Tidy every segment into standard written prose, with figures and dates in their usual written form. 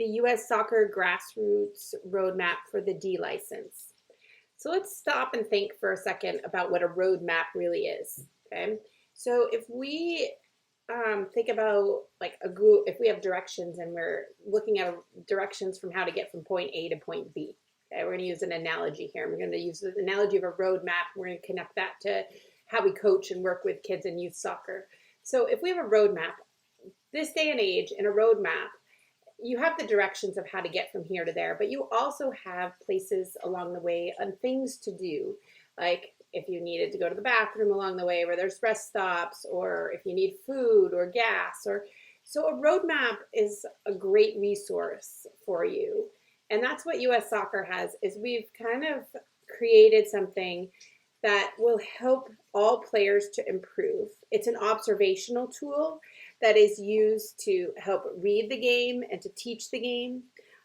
the U.S. Soccer Grassroots Roadmap for the D license. So let's stop and think for a second about what a roadmap really is. Okay, so if we think about like a group, if we have directions and we're looking at directions from how to get from point A to point B. Okay, we're going to use an analogy here. We're going to use the analogy of a roadmap. We're going to connect that to how we coach and work with kids in youth soccer. So if we have a roadmap, this day and age in a roadmap, you have the directions of how to get from here to there, but you also have places along the way and things to do. Like if you needed to go to the bathroom along the way where there's rest stops, or if you need food or gas, or so a roadmap is a great resource for you. And that's what US Soccer has, is we've kind of created something that will help all players to improve. It's an observational tool that is used to help read the game and to teach the game.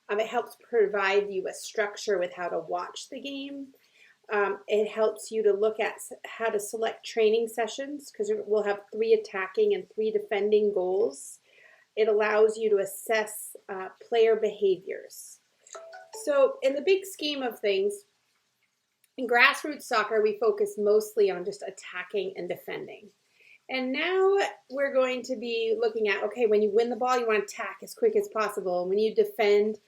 It helps provide you a structure with how to watch the game. It helps you to look at how to select training sessions, because we'll have 3 attacking and 3 defending goals. It allows you to assess player behaviors. So in the big scheme of things, in grassroots soccer, we focus mostly on just attacking and defending. And now we're going to be looking at, okay, when you win the ball, you want to attack as quick as possible. And when you defend,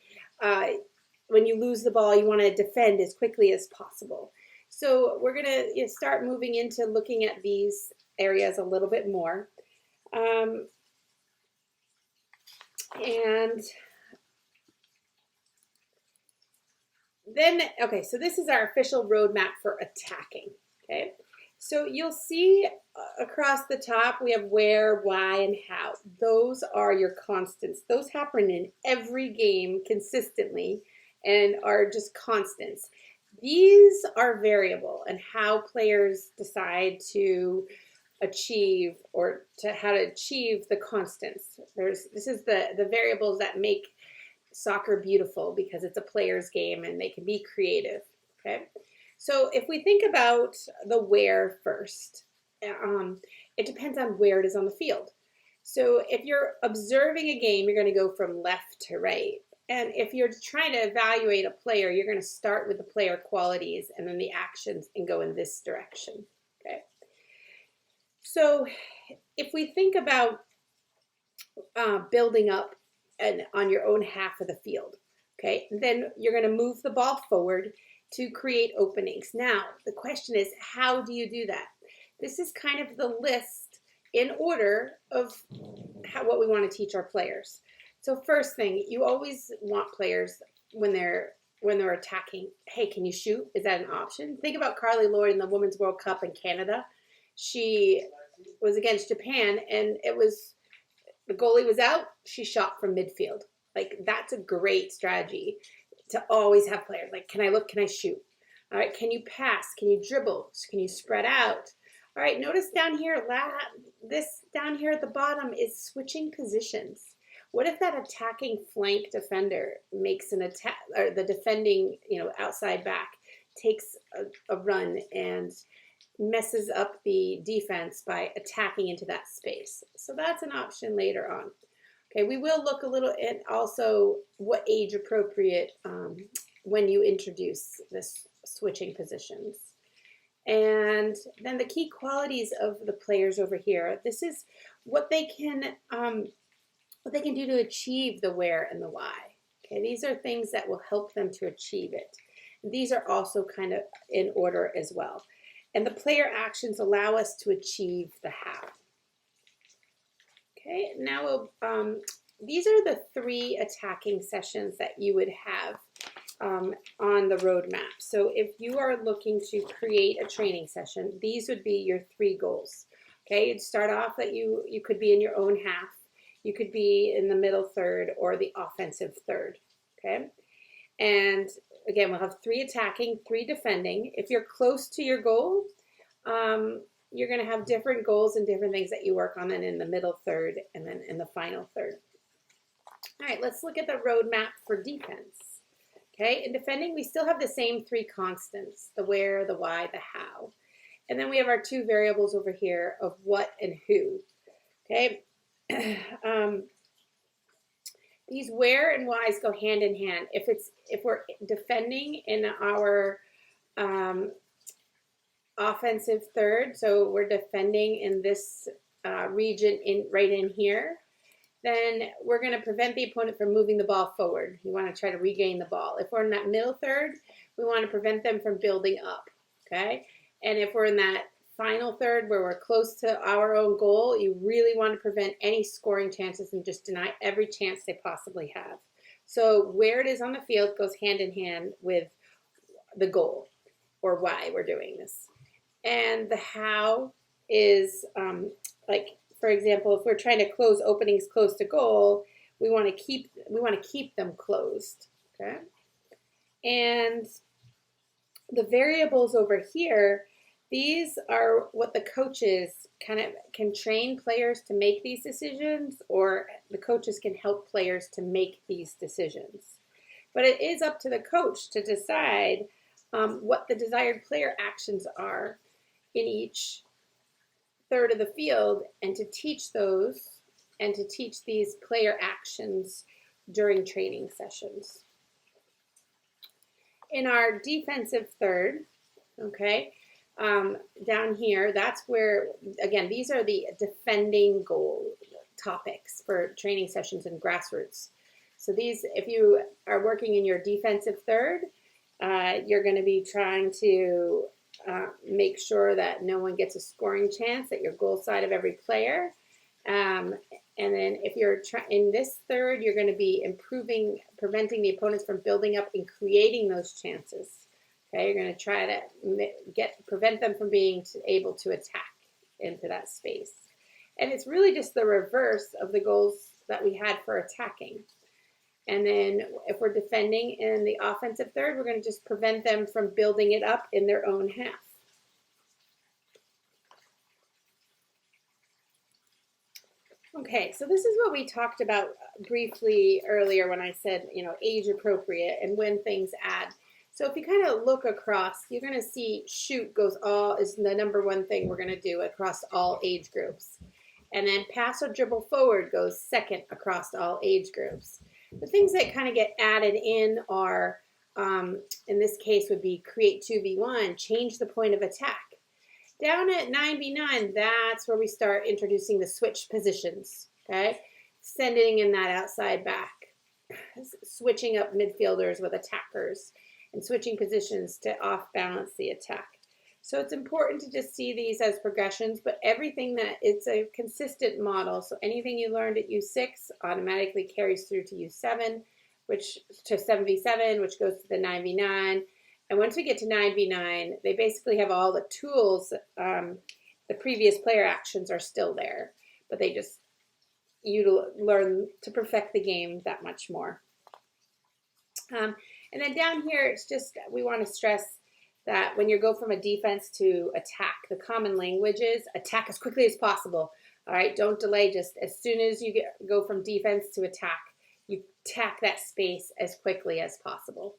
when you lose the ball, you want to defend as quickly as possible. So we're going to start moving into looking at these areas a little bit more. And then, okay, so this is our official roadmap for attacking, okay? So you'll see across the top, we have where, why, and how. Those are your constants. Those happen in every game consistently and are just constants. These are variable, and how players decide to achieve, or to how to achieve the constants. This is the variables that make soccer beautiful, because it's a player's game and they can be creative. Okay, so if we think about the where first, it depends on where it is on the field. So if you're observing a game, you're going to go from left to right. And if you're trying to evaluate a player, you're going to start with the player qualities and then the actions and go in this direction. Okay, so if we think about building up and on your own half of the field, okay, then you're going to move the ball forward to create openings. Now, the question is, how do you do that? This is kind of the list in order of what we want to teach our players. So first thing, you always want players when they're attacking, hey, can you shoot? Is that an option? Think about Carly Lloyd in the Women's World Cup in Canada. She was against Japan, and the goalie was out, she shot from midfield. Like, that's a great strategy to always have players. Like, can I look? Can I shoot? All right, can you pass? Can you dribble? Can you spread out? All right, notice down here, this down here at the bottom is switching positions. What if that attacking flank defender makes an attack, or the defending, outside back takes a run and messes up the defense by attacking into that space? So that's an option later on. Okay, we will look a little at also what age appropriate when you introduce this switching positions. And then the key qualities of the players over here. This is what they can do to achieve the where and the why. Okay, these are things that will help them to achieve it. These are also kind of in order as well. And the player actions allow us to achieve the how. Okay, now these are the 3 attacking sessions that you would have on the roadmap. So if you are looking to create a training session, these would be your 3 goals. Okay, you'd start off that you could be in your own half, you could be in the middle third, or the offensive third. Okay, and again, we'll have 3 attacking, 3 defending. If you're close to your goal, you're going to have different goals and different things that you work on, then in the middle third and then in the final third. All right, let's look at the roadmap for defense. Okay, in defending, we still have the same 3 constants, the where, the why, the how. And then we have our 2 variables over here of what and who. Okay, these where and whys go hand in hand. If we're defending in our offensive third, so we're defending in this region right in here, then we're going to prevent the opponent from moving the ball forward. You want to try to regain the ball. If we're in that middle third, we want to prevent them from building up, okay? And if we're in that final third where we're close to our own goal, you really want to prevent any scoring chances and just deny every chance they possibly have. So where it is on the field goes hand in hand with the goal or why we're doing this. And the how is like, for example, if we're trying to close openings close to goal, we want to keep them closed, okay? And the variables over here, these are what the coaches kind of can train players to make these decisions, or the coaches can help players to make these decisions. But it is up to the coach to decide what the desired player actions are in each third of the field, and to teach those and to teach these player actions during training sessions. In our defensive third, okay, down here, that's where, again, these are the defending goal topics for training sessions in grassroots. So these, if you are working in your defensive third, you're going to be trying to make sure that no one gets a scoring chance at your goal side of every player. And then if you're in this third, you're going to be preventing the opponents from building up and creating those chances. Okay, you're going to try to prevent them from being able to attack into that space. And it's really just the reverse of the goals that we had for attacking. And then if we're defending in the offensive third, we're going to just prevent them from building it up in their own half. Okay, so this is what we talked about briefly earlier when I said, age appropriate and when things add. So if you kind of look across, you're going to see shoot is the number one thing we're going to do across all age groups. And then pass or dribble forward goes second across all age groups. The things that kind of get added in are, in this case would be create 2v1, change the point of attack. Down at 9v9, that's where we start introducing the switch positions, okay? Sending in that outside back, switching up midfielders with attackers, and switching positions to off-balance the attack. So it's important to just see these as progressions, but everything it's a consistent model. So anything you learned at U6 automatically carries through to U7, to 7v7, which goes to the 9v9. And once we get to 9v9, they basically have all the tools. The previous player actions are still there, but you learn to perfect the game that much more. And then down here, it's just, we want to stress that when you go from a defense to attack, the common language is attack as quickly as possible. All right, don't delay. Just as soon as you go from defense to attack, you attack that space as quickly as possible.